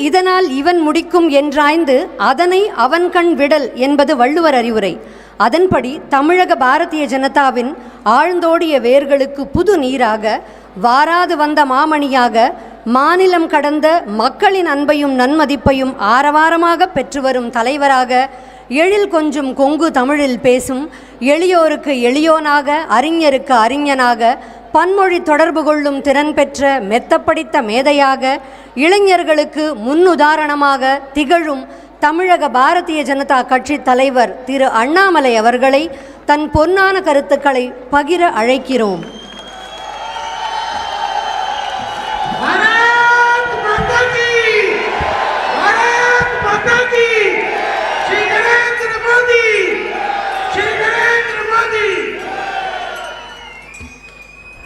இதனால் இவன் முடிக்கும் என்றாய்ந்து அதனை அவன் கண் விடல் என்பது வள்ளுவர் அறிவுரை. அதன்படி தமிழக பாரதிய ஜனதாவின் ஆழ்ந்தோடிய வேர்களுக்கு புது நீராக, வாராது வந்த மாமணியாக, மாநிலம் கடந்த மக்களின் அன்பையும் நன்மதிப்பையும் ஆரவாரமாக பெற்று வரும் தலைவராக, எழில் கொஞ்சும் கொங்கு தமிழில் பேசும் எளியோருக்கு எளியோனாக, அறிஞருக்கு அறிஞனாக, பன்மொழி தொடர்பு கொள்ளும் திறன் பெற்ற மெத்தப்படித்த மேதையாக, இளைஞர்களுக்கு முன்னுதாரணமாக திகழும் தமிழக பாரதிய ஜனதா கட்சி தலைவர் திரு அண்ணாமலை அவர்களை தன் பொன்னான கருத்துக்களை பகிர அழைக்கிறோம்.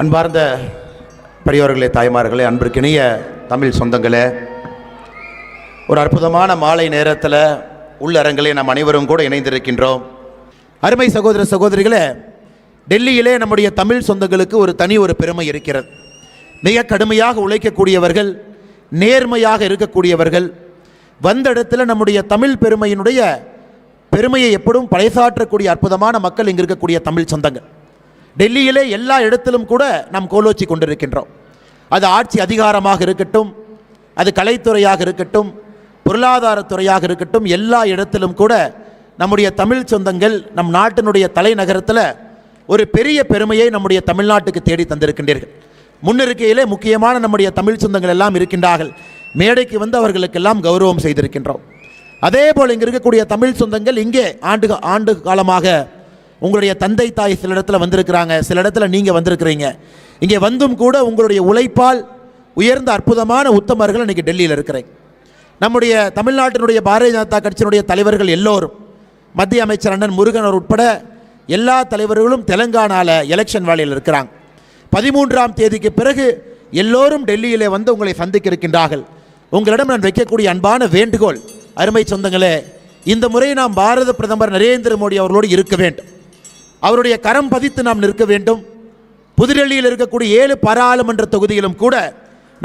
அன்பார்ந்த பெரியோர்களே, தாய்மார்களே, அன்பிற்கினிய தமிழ் சொந்தங்களே, ஒரு அற்புதமான மாலை நேரத்தில் உள்ளரங்கிலே நாம் அனைவரும் கூட இணைந்திருக்கின்றோம். அருமை சகோதர சகோதரிகளே, டெல்லியிலே நம்முடைய தமிழ் சொந்தங்களுக்கு ஒரு பெருமை இருக்கிறது. மிக கடுமையாக உழைக்கக்கூடியவர்கள், நேர்மையாக இருக்கக்கூடியவர்கள், வந்த இடத்துல நம்முடைய தமிழ் பெருமையை எப்படும் பறைசாற்றக்கூடிய அற்புதமான மக்கள் இங்கு இருக்கக்கூடிய தமிழ் சொந்தங்கள். டெல்லியிலே எல்லா இடத்திலும் கூட நாம் கோலோச்சி கொண்டிருக்கின்றோம். அது ஆட்சி அதிகாரமாக இருக்கட்டும், அது கலைத்துறையாக இருக்கட்டும், பொருளாதாரத்துறையாக இருக்கட்டும், எல்லா இடத்திலும் கூட நம்முடைய தமிழ் சொந்தங்கள் நம் நாட்டினுடைய தலைநகரத்தில் ஒரு பெரிய பெருமையை நம்முடைய தமிழ்நாட்டுக்கு தேடி தந்திருக்கின்றீர்கள். முன்னிருக்கையிலே முக்கியமான நம்முடைய தமிழ் சொந்தங்கள் எல்லாம் இருக்கின்றார்கள். மேடைக்கு வந்து அவர்களுக்கெல்லாம் கௌரவம் செய்திருக்கின்றோம். அதே போல் இங்கே இருக்கக்கூடிய தமிழ் சொந்தங்கள் இங்கே ஆண்டு காலமாக உங்களுடைய தந்தை தாய் சில இடத்துல வந்திருக்கிறாங்க, சில இடத்துல நீங்கள் வந்திருக்கிறீங்க. இங்கே வந்தும் கூட உங்களுடைய உழைப்பால் உயர்ந்த அற்புதமான உத்தமர்கள் இன்றைக்கி டெல்லியில் இருக்கிறேன். நம்முடைய தமிழ்நாட்டினுடைய பாரதிய ஜனதா கட்சியினுடைய தலைவர்கள் எல்லோரும், மத்திய அமைச்சர் அண்ணன் முருகன் உட்பட எல்லா தலைவர்களும் தெலுங்கானாவில் எலெக்ஷன் வேலையில் இருக்கிறாங்க. 13ஆம் தேதிக்கு பிறகு எல்லோரும் டெல்லியிலே வந்து உங்களை சந்திக்க இருக்கின்றார்கள். உங்களிடம் நான் வைக்கக்கூடிய அன்பான வேண்டுகோள், அருமை சொந்தங்களே, இந்த முறை நாம் பாரத பிரதமர் நரேந்திர மோடி அவர்களோடு இருக்க வேண்டும். அவருடைய கரம் பதித்து நாம் நிற்க வேண்டும். புதுடெல்லியில் இருக்கக்கூடிய 7 பாராளுமன்ற தொகுதியிலும் கூட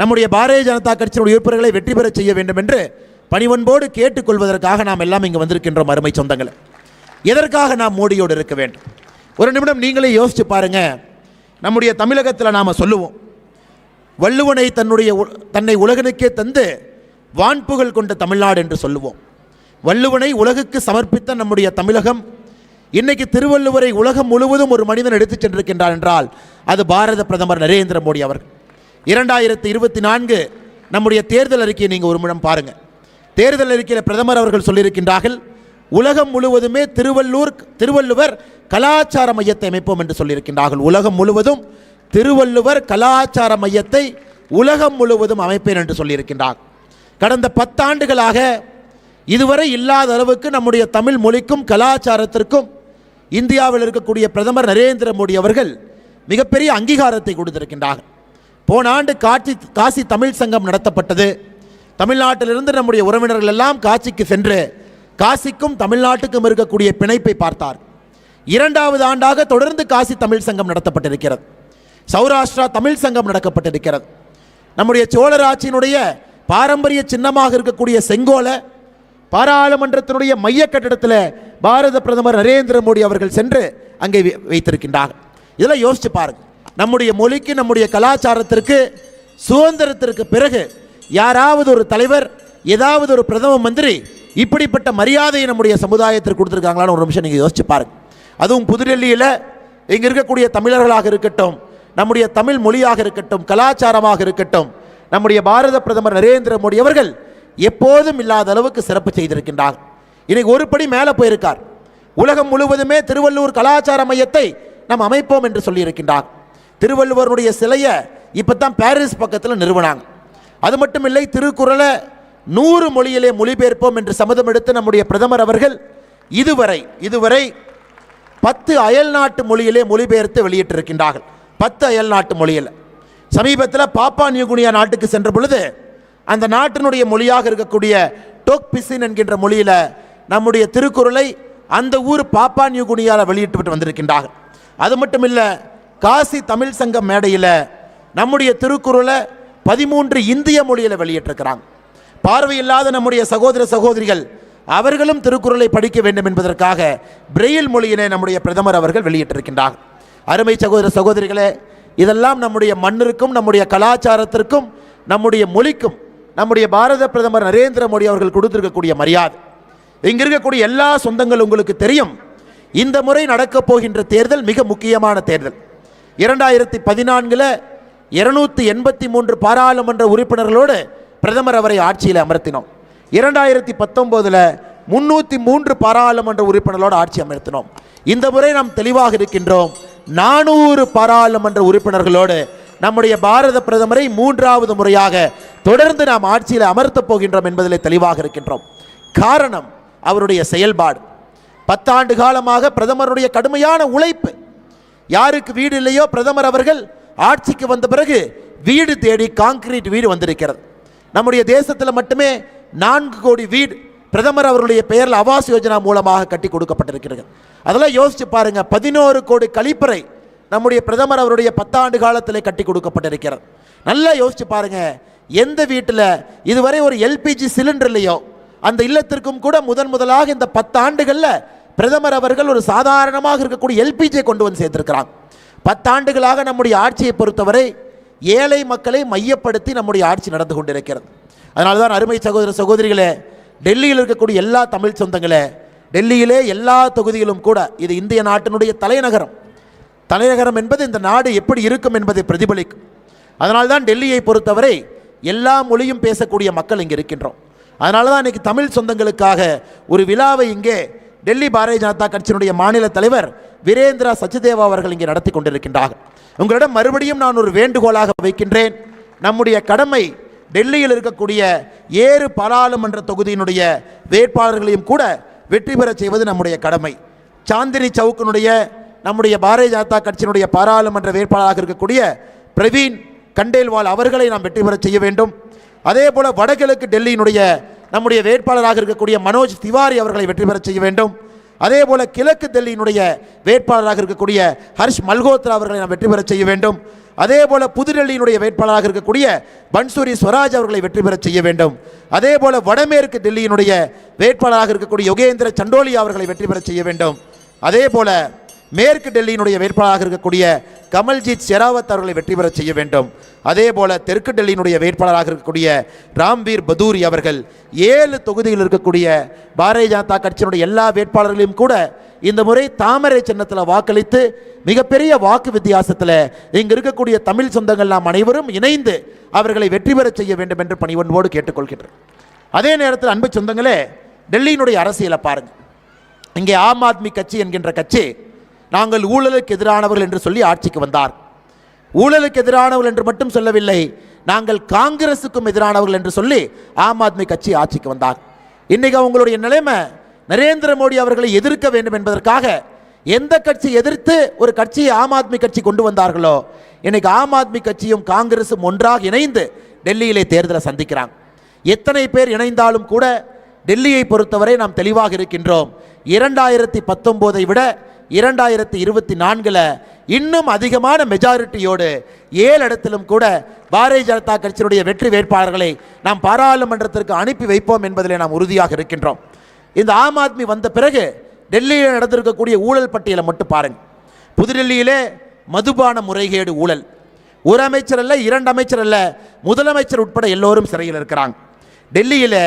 நம்முடைய பாரதிய ஜனதா கட்சியினுடைய உறுப்பினர்களை வெற்றி பெற செய்ய வேண்டும் என்று பணிவன்போடு கேட்டுக்கொள்வதற்காக நாம் எல்லாம் இங்கே வந்திருக்கின்றோம். அருமை சொந்தங்களை, எதற்காக நாம் மோடியோடு இருக்க வேண்டும்? ஒரு நிமிடம் நீங்களே யோசிச்சு பாருங்க. நம்முடைய தமிழகத்தில் நாம் சொல்லுவோம், வள்ளுவனை தன்னை உலகனுக்கே தந்து வான்புகழ் கொண்ட தமிழ்நாடு என்று சொல்லுவோம். வள்ளுவனை உலகுக்கு சமர்ப்பித்த நம்முடைய தமிழகம் இன்னைக்கு திருவள்ளுவரை உலகம் முழுவதும் ஒரு மனிதன் எடுத்துச் சென்றிருக்கின்றார் என்றால் அது பாரத பிரதமர் நரேந்திர மோடி அவர்கள். 2024 நம்முடைய தேர்தல் அறிக்கையை நீங்கள் ஒரு முறை பாருங்கள். தேர்தல் அறிக்கையில் பிரதமர் அவர்கள் சொல்லியிருக்கின்றார்கள், உலகம் முழுவதுமே திருவள்ளுவர் கலாச்சார மையத்தை அமைப்போம் என்று சொல்லியிருக்கின்றார்கள். உலகம் முழுவதும் திருவள்ளுவர் கலாச்சார மையத்தை உலகம் முழுவதும் அமைப்பேன் என்று சொல்லியிருக்கின்றார். கடந்த 10 ஆண்டுகளாக இதுவரை இல்லாத அளவுக்கு நம்முடைய தமிழ் மொழிக்கும் கலாச்சாரத்திற்கும் இந்தியாவில் இருக்கக்கூடிய பிரதமர் நரேந்திர மோடி அவர்கள் மிகப்பெரிய அங்கீகாரத்தை கொடுத்திருக்கின்றார்கள். போன ஆண்டு காசி தமிழ் சங்கம் நடத்தப்பட்டது. தமிழ்நாட்டிலிருந்து நம்முடைய உறவினர்கள் எல்லாம் காசிக்கு சென்று காசிக்கும் தமிழ்நாட்டுக்கும் இருக்கக்கூடிய பிணைப்பை பார்த்தார். 2வது ஆண்டாக தொடர்ந்து காசி தமிழ் சங்கம் நடத்தப்பட்டிருக்கிறது. சௌராஷ்டிரா தமிழ் சங்கம் நடக்கப்பட்டிருக்கிறது. நம்முடைய சோழர் ஆட்சியினுடைய பாரம்பரிய சின்னமாக இருக்கக்கூடிய செங்கோலை பாராளுமன்றத்தினுடைய மைய கட்டிடத்தில் பாரத பிரதமர் நரேந்திர மோடி அவர்கள் சென்று அங்கே வைத்திருக்கின்றார்கள். இதெல்லாம் யோசிச்சு பாருங்க. நம்முடைய மொழிக்கு, நம்முடைய கலாச்சாரத்திற்கு சுதந்திரத்திற்கு பிறகு யாராவது ஒரு தலைவர், ஏதாவது ஒரு பிரதம மந்திரி இப்படிப்பட்ட மரியாதையை நம்முடைய சமுதாயத்திற்கு கொடுத்துருக்காங்களான்னு ஒரு நிமிஷம் நீங்கள் யோசிச்சு பாருங்க. அதுவும் புதுடெல்லியில் இங்கே இருக்கக்கூடிய தமிழர்களாக இருக்கட்டும், நம்முடைய தமிழ் மொழியாக இருக்கட்டும், கலாச்சாரமாக இருக்கட்டும், நம்முடைய பாரத பிரதமர் நரேந்திர மோடி அவர்கள் எப்போதும் இல்லாத அளவுக்கு சிறப்பு செய்திருக்கின்றார். இன்னைக்கு ஒரு படி மேலே போயிருக்கார். உலகம் முழுவதுமே திருவள்ளுவர் கலாச்சார மையத்தை நாம் அமைப்போம் என்று சொல்லியிருக்கின்றார். திருவள்ளுவருடைய சிலையை இப்போ தான் பாரிஸ் பக்கத்தில் நிறுவனாங்க. அது மட்டும் இல்லை, திருக்குறளை 100 மொழியிலே மொழிபெயர்ப்போம் என்று சம்மதம் எடுத்து நம்முடைய பிரதமர் அவர்கள் இதுவரை 10 அயல்நாட்டு மொழியிலே மொழிபெயர்த்து வெளியிட்டிருக்கின்றார்கள். 10 அயல்நாட்டு மொழியில். சமீபத்தில் பாப்பா நியூகினியா நாட்டுக்கு சென்ற பொழுது அந்த நாட்டினுடைய மொழியாக இருக்கக்கூடிய டோக் பிசின் என்கின்ற மொழியில் நம்முடைய திருக்குறளை அந்த ஊர் பாப்பா நியூகினியாவில் வெளியிட்டு வந்திருக்கின்றார்கள். அது மட்டும் இல்லை, காசி தமிழ் சங்கம் மேடையில் நம்முடைய திருக்குறளை 13 இந்திய மொழியில் வெளியிட்டிருக்கிறாங்க. பார்வையில்லாத நம்முடைய சகோதர சகோதரிகள் அவர்களும் திருக்குறளை படிக்க வேண்டும் என்பதற்காக பிரெயில் மொழியினை நம்முடைய பிரதமர் அவர்கள் வெளியிட்டிருக்கின்றார். அருமை சகோதர சகோதரிகளே, இதெல்லாம் நம்முடைய மண்ணிற்கும் நம்முடைய கலாச்சாரத்திற்கும் நம்முடைய மொழிக்கும் நம்முடைய பாரத பிரதமர் நரேந்திர மோடி அவர்கள் கொடுத்திருக்கக்கூடிய மரியாதை. இங்க இருக்கக்கூடிய எல்லா சொந்தங்கள் உங்களுக்கு தெரியும். இந்த முறை நடக்கப் போகின்ற தேர்தல் மிக முக்கியமான தேர்தல். 2014 283 பாராளுமன்ற உறுப்பினர்களோடு பிரதமர் அவரை ஆட்சியில் அமர்த்தினோம். 2019 303 பாராளுமன்ற உறுப்பினர்களோடு ஆட்சி அமர்த்தினோம். இந்த முறை நாம் தெளிவாக இருக்கின்றோம். 400 பாராளுமன்ற உறுப்பினர்களோடு நம்முடைய பாரத பிரதமரை 3வது முறையாக தொடர்ந்து நாம் ஆட்சியில் அமர்த்தப் போகின்றோம் என்பதில் தெளிவாக இருக்கின்றோம். காரணம் அவருடைய செயல்பாடு. 10 ஆண்டு காலமாக பிரதமருடைய கடுமையான உழைப்பு. யாருக்கு வீடு இல்லையோ பிரதமர் அவர்கள் ஆட்சிக்கு வந்த பிறகு வீடு தேடி கான்கிரீட் வீடு வந்திருக்கிறது. நம்முடைய தேசத்தில் மட்டுமே 4 கோடி வீடு பிரதமர் அவருடைய பெயரில் ஆவாஸ் யோஜனா மூலமாக கட்டி கொடுக்கப்பட்டிருக்கிறது. அதெல்லாம் யோசிச்சு பாருங்க. 11 கோடி கழிப்பறை நம்முடைய பிரதமர் அவருடைய 10 ஆண்டு காலத்தில் கட்டி கொடுக்கப்பட்டிருக்கிறது. நல்லா யோசிச்சு பாருங்க. எந்த வீட்டில் இதுவரை ஒரு எல்பிஜி சிலிண்டர் இல்லையோ அந்த இல்லத்திற்கும் கூட முதலாக இந்த 10 ஆண்டுகளில் பிரதமர் அவர்கள் ஒரு சாதாரணமாக இருக்கக்கூடிய எல்பிஜியை கொண்டு வந்து சேர்த்திருக்கிறாங்க. 10 ஆண்டுகளாக நம்முடைய ஆட்சியை பொறுத்தவரை ஏழை மக்களை மையப்படுத்தி நம்முடைய ஆட்சி நடந்து கொண்டிருக்கிறது. அதனால தான் அருமை சகோதர சகோதரிகளே, டெல்லியில் இருக்கக்கூடிய எல்லா தமிழ் சொந்தங்களே, டெல்லியிலே எல்லா தொகுதியிலும் கூட இது இந்திய நாட்டினுடைய தலைநகரம். தலைநகரம் என்பது இந்த நாடு எப்படி இருக்கும் என்பதை பிரதிபலிக்கும். அதனால்தான் டெல்லியை பொறுத்தவரை எல்லா மொழியும் பேசக்கூடிய மக்கள் இங்கே இருக்கின்றோம். அதனால தான் இன்றைக்கி தமிழ் சொந்தங்களுக்காக ஒரு விழாவை இங்கே டெல்லி பாரதிய ஜனதா கட்சியினுடைய மாநில தலைவர் வீரேந்திரா சச்தேவா அவர்கள் இங்கே நடத்தி கொண்டிருக்கின்றார்கள். உங்களிடம் மறுபடியும் நான் ஒரு வேண்டுகோளாக வைக்கின்றேன். நம்முடைய கடமை டெல்லியில் இருக்கக்கூடிய 7 பாராளுமன்ற தொகுதியினுடைய வேட்பாளர்களையும் கூட வெற்றி பெறச் செய்வது நம்முடைய கடமை. சாந்தினி சவுக்கினுடைய நம்முடைய பாரதிய ஜனதா கட்சியினுடைய பாராளுமன்ற வேட்பாளராக இருக்கக்கூடிய பிரவீன் கண்டேல்வால் அவர்களை நாம் வெற்றி பெறச் செய்ய வேண்டும். அதே போல வடகிழக்கு டெல்லியினுடைய நம்முடைய வேட்பாளராக இருக்கக்கூடிய மனோஜ் திவாரி அவர்களை வெற்றி பெறச் செய்ய வேண்டும். அதே போல கிழக்கு டெல்லியினுடைய வேட்பாளராக இருக்கக்கூடிய ஹர்ஷ் மல்ஹோத்ரா அவர்களை நாம் வெற்றி பெறச் செய்ய வேண்டும். அதே போல புதுடெல்லியினுடைய வேட்பாளராக இருக்கக்கூடிய பன்சூரி ஸ்வராஜ் அவர்களை வெற்றி பெறச் செய்ய வேண்டும். அதே போல வடமேற்கு டெல்லியினுடைய வேட்பாளராக இருக்கக்கூடிய யோகேந்திர சண்டோலியா அவர்களை வெற்றி பெறச் செய்ய வேண்டும். அதே போல மேற்கு டெல்லியினுடைய வேட்பாளராக இருக்கக்கூடிய கமல்ஜித் ஷெராவத் அவர்களை வெற்றி பெறச் செய்ய வேண்டும். அதே போல தெற்கு டெல்லியினுடைய வேட்பாளராக இருக்கக்கூடிய ராம்வீர் பதூரி அவர்கள் 7 தொகுதியில் இருக்கக்கூடிய பாரதிய ஜனதா கட்சியினுடைய எல்லா வேட்பாளர்களையும் கூட இந்த முறை தாமரை சின்னத்தில் வாக்களித்து மிகப்பெரிய வாக்கு வித்தியாசத்தில் இங்கு இருக்கக்கூடிய தமிழ் சொந்தங்கள் நாம் அனைவரும் இணைந்து அவர்களை வெற்றி பெறச் செய்ய வேண்டும் என்று பணிவன்போடு கேட்டுக்கொள்கின்றனர். அதே நேரத்தில் அன்பு சொந்தங்களே, டெல்லியினுடைய அரசியலை பாருங்கள். இங்கே ஆம் ஆத்மி கட்சி என்கின்ற கட்சி நாங்கள் ஊழலுக்கு எதிரானவர்கள் என்று சொல்லி ஆட்சிக்கு வந்தார். ஊழலுக்கு எதிரானவர்கள் என்று மட்டும் சொல்லவில்லை, நாங்கள் காங்கிரசுக்கும் எதிரானவர்கள் என்று சொல்லி ஆம் ஆத்மி கட்சி ஆட்சிக்கு வந்தார். இன்னைக்கு அவங்களுடைய நிலைமை நரேந்திர மோடி அவர்களை எதிர்க்க வேண்டும் என்பதற்காக எந்த கட்சி எதிர்த்து ஒரு கட்சியை ஆம் ஆத்மி கட்சி கொண்டு வந்தார்களோ இன்னைக்கு ஆம் ஆத்மி கட்சியும் காங்கிரசும் ஒன்றாக இணைந்து டெல்லியிலே தேர்தலை சந்திக்கிறாங்க. எத்தனை பேர் இணைந்தாலும் கூட டெல்லியை பொறுத்தவரை நாம் தெளிவாக இருக்கின்றோம். 2019 விட 2024 இன்னும் அதிகமான மெஜாரிட்டியோடு 7 இடத்திலும் கூட பாரதிய ஜனதா கட்சியினுடைய வெற்றி வேட்பாளர்களை நாம் பாராளுமன்றத்திற்கு அனுப்பி வைப்போம் என்பதில் நாம் உறுதியாக இருக்கின்றோம். இந்த ஆம் ஆத்மி வந்த பிறகு டெல்லியில் நடந்திருக்கக்கூடிய ஊழல் பட்டியலை மட்டும் பாருங்கள். புதுடெல்லியிலே மதுபான முறைகேடு ஊழல். ஒரு அமைச்சர் அல்ல, 2 அமைச்சர் அல்ல, முதலமைச்சர் உட்பட எல்லோரும் சிறையில் இருக்கிறாங்க. டெல்லியில்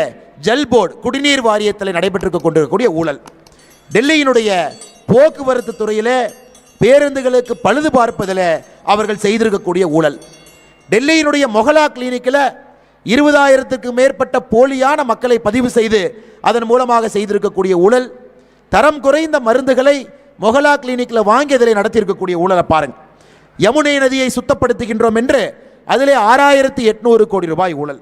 ஜல் போர்டு குடிநீர் வாரியத்தில் நடைபெற்று கொண்டிருக்கக்கூடிய ஊழல். டெல்லியினுடைய போக்குவரத்து துறையில் பேருந்துகளுக்கு பழுது பார்ப்பதில் அவர்கள் செய்திருக்கக்கூடிய ஊழல். டெல்லியினுடைய மொஹலா கிளினிக்கில் 20,000க்கு மேற்பட்ட போலியான மக்களை பதிவு செய்து அதன் மூலமாக செய்திருக்கக்கூடிய ஊழல். தரம் குறைந்த மருந்துகளை மொஹலா கிளினிக்கில் வாங்கியதில் நடத்தியிருக்கக்கூடிய ஊழலை பாருங்கள். யமுனை நதியை சுத்தப்படுத்துகின்றோம் என்று அதிலே 6,800 கோடி ரூபாய் ஊழல்.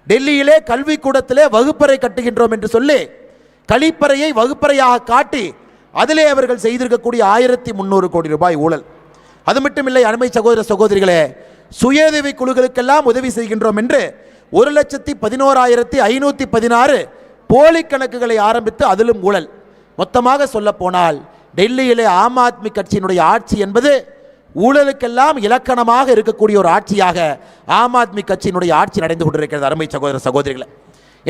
டெல்லியிலே கல்விக்கூடத்திலே வகுப்பறை கட்டுகின்றோம் என்று சொல்லி கழிப்பறையை வகுப்பறையாக காட்டி அதிலே அவர்கள் செய்திருக்கக்கூடிய 1,300 கோடி ரூபாய் ஊழல். அது மட்டும் இல்லை அருமை சகோதர சகோதரிகளே, சுயஉதவி குழுக்களுக்கெல்லாம் உதவி செய்கின்றோம் என்று 1,11,516 போலி கணக்குகளை ஆரம்பித்து அதிலும் ஊழல். மொத்தமாக சொல்ல போனால் டெல்லியிலே ஆம் ஆத்மி கட்சியினுடைய ஆட்சி என்பது ஊழலுக்கெல்லாம் இலக்கணமாக இருக்கக்கூடிய ஒரு ஆட்சியாக ஆம் ஆத்மி கட்சியினுடைய ஆட்சி நடந்து கொண்டிருக்கிறது. அருமை சகோதர சகோதரிகளை,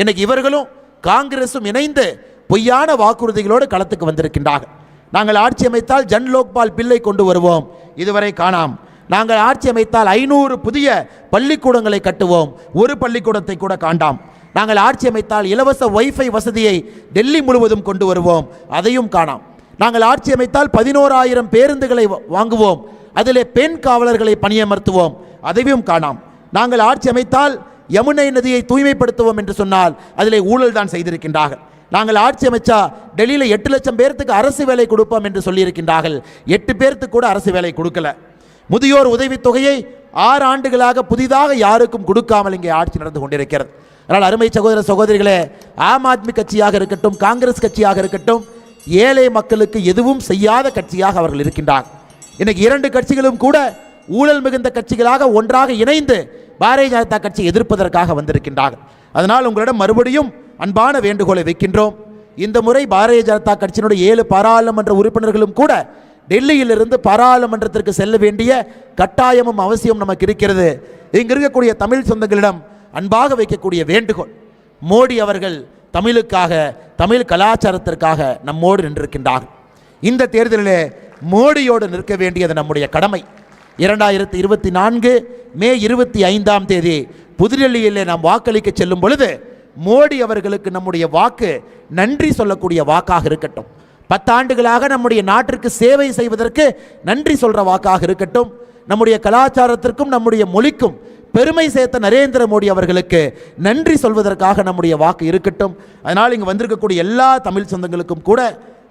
இன்னைக்கு இவர்களும் காங்கிரஸும் இணைந்து பொய்யான வாக்குறுதிகளோடு களத்துக்கு வந்திருக்கின்றார்கள். நாங்கள் ஆட்சி அமைத்தால் ஜன் லோக்பால் பில்லை கொண்டு வருவோம், இதுவரை காணாம். நாங்கள் ஆட்சி அமைத்தால் 500 புதிய பள்ளிக்கூடங்களை கட்டுவோம், ஒரு பள்ளிக்கூடத்தை கூட காண்டாம். நாங்கள் ஆட்சி அமைத்தால் இலவச வைஃபை வசதியை டெல்லி முழுவதும் கொண்டு வருவோம், அதையும் காணாம். நாங்கள் ஆட்சி அமைத்தால் 11,000 பேருந்துகளை வாங்குவோம், அதிலே பெண் காவலர்களை பணியமர்த்துவோம், அதையும் காணாம். நாங்கள் ஆட்சி அமைத்தால் யமுனை நதியை தூய்மைப்படுத்துவோம் என்று சொன்னால் அதிலே ஊழல் தான் செய்திருக்கின்றார்கள். நாங்கள் ஆட்சி அமைச்சா டெல்லியில் 8 லட்சம் பேர்த்துக்கு அரசு வேலை கொடுப்போம் என்று சொல்லியிருக்கின்றார்கள், 8 பேர்த்துக்கு கூட அரசு வேலை கொடுக்கல. முதியோர் உதவித்தொகையை 6 ஆண்டுகளாக புதிதாக யாருக்கும் கொடுக்காமல் இங்கே ஆட்சி நடந்து கொண்டிருக்கிறது. அதனால் அருமை சகோதர சகோதரிகளே, ஆம் ஆத்மி கட்சியாக இருக்கட்டும், காங்கிரஸ் கட்சியாக இருக்கட்டும், ஏழை மக்களுக்கு எதுவும் செய்யாத கட்சியாக அவர்கள் இருக்கின்றார்கள். இன்னைக்கு 2 கட்சிகளும் கூட ஊழல் மிகுந்த கட்சிகளாக ஒன்றாக இணைந்து பாரதிய ஜனதா கட்சி எதிர்ப்பதற்காக வந்திருக்கின்றார்கள். அதனால் உங்களிடம் மறுபடியும் அன்பான வேண்டுகோளை வைக்கின்றோம். இந்த முறை பாரதிய ஜனதா கட்சியினுடைய 7 பாராளுமன்ற உறுப்பினர்களும் கூட டெல்லியிலிருந்து பாராளுமன்றத்திற்கு செல்ல வேண்டிய கட்டாயமும் அவசியம் நமக்கு இருக்கிறது. இங்கு இருக்கக்கூடிய தமிழ் சொந்தங்களிடம் அன்பாக வைக்கக்கூடிய வேண்டுகோள், மோடி அவர்கள் தமிழுக்காக, தமிழ் கலாச்சாரத்திற்காக நம்மோடு நின்றிருக்கின்றார்கள். இந்த தேர்தலிலே மோடியோடு நிற்க வேண்டியது நம்முடைய கடமை. 2024 மே 25ஆம் தேதி புதுடெல்லியிலே நாம் வாக்களிக்க செல்லும் பொழுது மோடி அவர்களுக்கு நம்முடைய வாக்கு நன்றி சொல்லக்கூடிய வாக்காக இருக்கட்டும். 10 ஆண்டுகளாக நம்முடைய நாட்டிற்கு சேவை செய்வதற்கு நன்றி சொல்ற வாக்காக இருக்கட்டும். நம்முடைய கலாச்சாரத்திற்கும் நம்முடைய மொழிக்கும் பெருமை சேர்த்த நரேந்திர மோடி அவர்களுக்கு நன்றி சொல்வதற்காக நம்முடைய வாக்கு இருக்கட்டும். அதனால் இங்கு வந்திருக்கக்கூடிய எல்லா தமிழ் சொந்தங்களுக்கும் கூட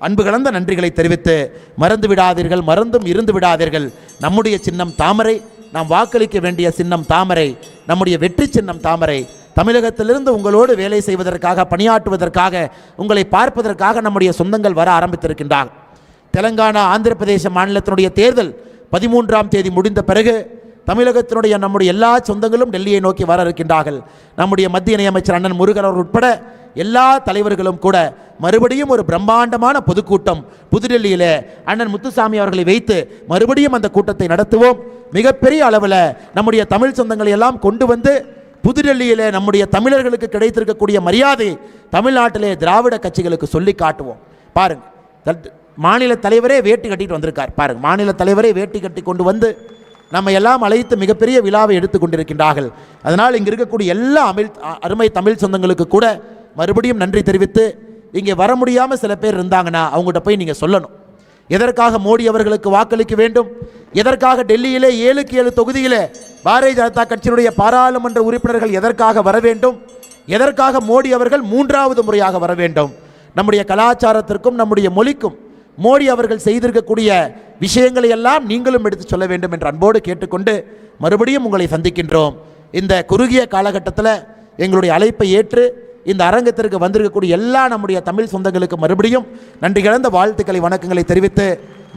அன்பு கலந்த நன்றிகளை தெரிவித்து, மறந்து விடாதீர்கள், மறந்தும் இருந்து விடாதீர்கள். நம்முடைய சின்னம் தாமரை, நாம் வாக்களிக்க வேண்டிய சின்னம் தாமரை, நம்முடைய வெற்றி சின்னம் தாமரை. தமிழகத்திலிருந்து உங்களோடு வேலை செய்வதற்காக, பணியாற்றுவதற்காக, உங்களை பார்ப்பதற்காக நம்முடைய சொந்தங்கள் வர ஆரம்பித்திருக்கின்றார்கள். தெலங்கானா, ஆந்திர பிரதேச மாநிலத்தினுடைய தேர்தல் 13ஆம் தேதி முடிந்த பிறகு தமிழகத்தினுடைய நம்முடைய எல்லா சொந்தங்களும் டெல்லியை நோக்கி வர இருக்கின்றார்கள். நம்முடைய மத்திய இணையமைச்சர் அண்ணன் முருகன் அவர் உட்பட எல்லா தலைவர்களும் கூட மறுபடியும் ஒரு பிரம்மாண்டமான பொதுக்கூட்டம் புதுடெல்லியில் அண்ணன் முத்துசாமி அவர்களை வைத்து மறுபடியும் அந்த கூட்டத்தை நடத்துவோம். மிகப்பெரிய அளவில் நம்முடைய தமிழ் சொந்தங்களை எல்லாம் கொண்டு வந்து புதுடெல்லியில் நம்முடைய தமிழர்களுக்கு கிடைத்திருக்கக்கூடிய மரியாதை தமிழ்நாட்டிலே திராவிட கட்சிகளுக்கு சொல்லி காட்டுவோம். பாருங்க, மாநில தலைவரே வேட்டி கட்டிட்டு வந்திருக்கார். பாருங்க, மாநில தலைவரே வேட்டி கட்டி கொண்டு வந்து நம்ம எல்லாம் அழைத்து மிகப்பெரிய விழாவை எடுத்து கொண்டிருக்கின்றார்கள். அதனால் இங்கே இருக்கக்கூடிய எல்லா அருமை தமிழ் சொந்தங்களுக்கு கூட மறுபடியும் நன்றி தெரிவித்து, இங்கே வர முடியாமல் சில பேர் இருந்தாங்கன்னா அவங்ககிட்ட போய் நீங்கள் சொல்லணும், எதற்காக மோடி அவர்களுக்கு வாக்களிக்க வேண்டும், எதற்காக டெல்லியிலே 7க்கு 7 தொகுதியிலே பாரதிய ஜனதா கட்சியினுடைய பாராளுமன்ற உறுப்பினர்கள் எதற்காக வர வேண்டும், எதற்காக மோடி அவர்கள் 3வது முறையாக வர வேண்டும். நம்முடைய கலாச்சாரத்திற்கும் நம்முடைய மொழிக்கும் மோடி அவர்கள் செய்திருக்கக்கூடிய விஷயங்களை எல்லாம் நீங்களும் எடுத்து சொல்ல வேண்டும் என்று அன்போடு கேட்டுக்கொண்டு மறுபடியும் உங்களை சந்திக்கின்றோம். இந்த குறுகிய காலகட்டத்தில் எங்களுடைய அழைப்பை ஏற்று இந்த அரங்கத்திற்கு வந்திருக்கக்கூடிய எல்லா நம்முடைய தமிழ் சொந்தங்களுக்கு மறுபடியும் நன்றி கலந்த வாழ்த்துக்களை, வணக்கங்களை தெரிவித்து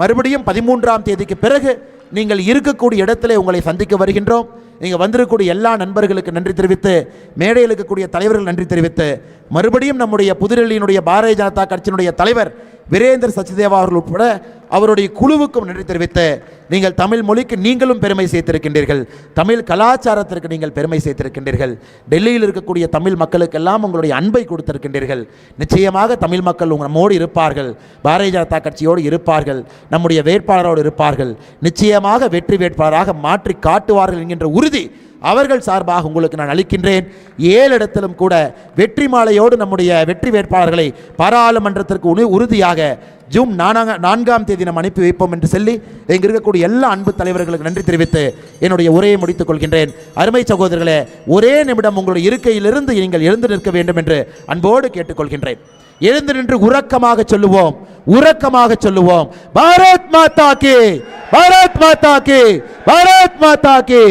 மறுபடியும் 13ஆம் தேதிக்கு பிறகு நீங்கள் இருக்கக்கூடிய இடத்திலே உங்களை சந்திக்க வருகின்றோம். நீங்கள் வந்திருக்கக்கூடிய எல்லா நண்பர்களுக்கு நன்றி தெரிவித்து, மேடையில் இருக்கக்கூடிய தலைவர்கள் நன்றி தெரிவித்து, மறுபடியும் நம்முடைய புதுடெல்லியினுடைய பாரதிய ஜனதா கட்சியினுடைய தலைவர் வீரேந்திர சச்தேவா அவர்கள் உட்பட அவருடைய குழுவுக்கும் நன்றி தெரிவித்து, நீங்கள் தமிழ் மொழிக்கு நீங்களும் பெருமை சேர்த்திருக்கின்றீர்கள், தமிழ் கலாச்சாரத்திற்கு நீங்கள் பெருமை சேர்த்திருக்கின்றீர்கள், டெல்லியில் இருக்கக்கூடிய தமிழ் மக்களுக்கெல்லாம் உங்களுடைய அன்பை கொடுத்திருக்கின்றீர்கள். நிச்சயமாக தமிழ் மக்கள் நம்மோடு இருப்பார்கள், பாரதிய ஜனதா கட்சியோடு இருப்பார்கள், நம்முடைய வேட்பாளரோடு இருப்பார்கள், நிச்சயமாக வெற்றி வேட்பாளராக மாற்றி காட்டுவார்கள் என்கின்ற உறுதி அவர்கள் சார்பாக உங்களுக்கு நான் அளிக்கின்றேன். 7 இடத்திலும் கூட வெற்றி மாலையோடு நம்முடைய வெற்றி வேட்பாளர்களை பாராளுமன்றத்திற்கு உறுதியாக ஜூன் 4ஆம் தேதி நாம் அனுப்பி வைப்போம் என்று சொல்லி இங்கு இருக்கக்கூடிய எல்லா அன்பு தலைவர்களுக்கு நன்றி தெரிவித்து என்னுடைய உரையை முடித்துக் கொள்கின்றேன். அருமை சகோதரர்களே, ஒரே நிமிடம் உங்களுடைய இருக்கையிலிருந்து நீங்கள் எழுந்து நிற்க வேண்டும் என்று அன்போடு கேட்டுக்கொள்கின்றேன். எழுந்து நின்று உறக்கமாக சொல்லுவோம், உறக்கமாக சொல்லுவோம், பாரத் மாதா கி, பாரத் மாதா கி, பாரத் மாதா கி.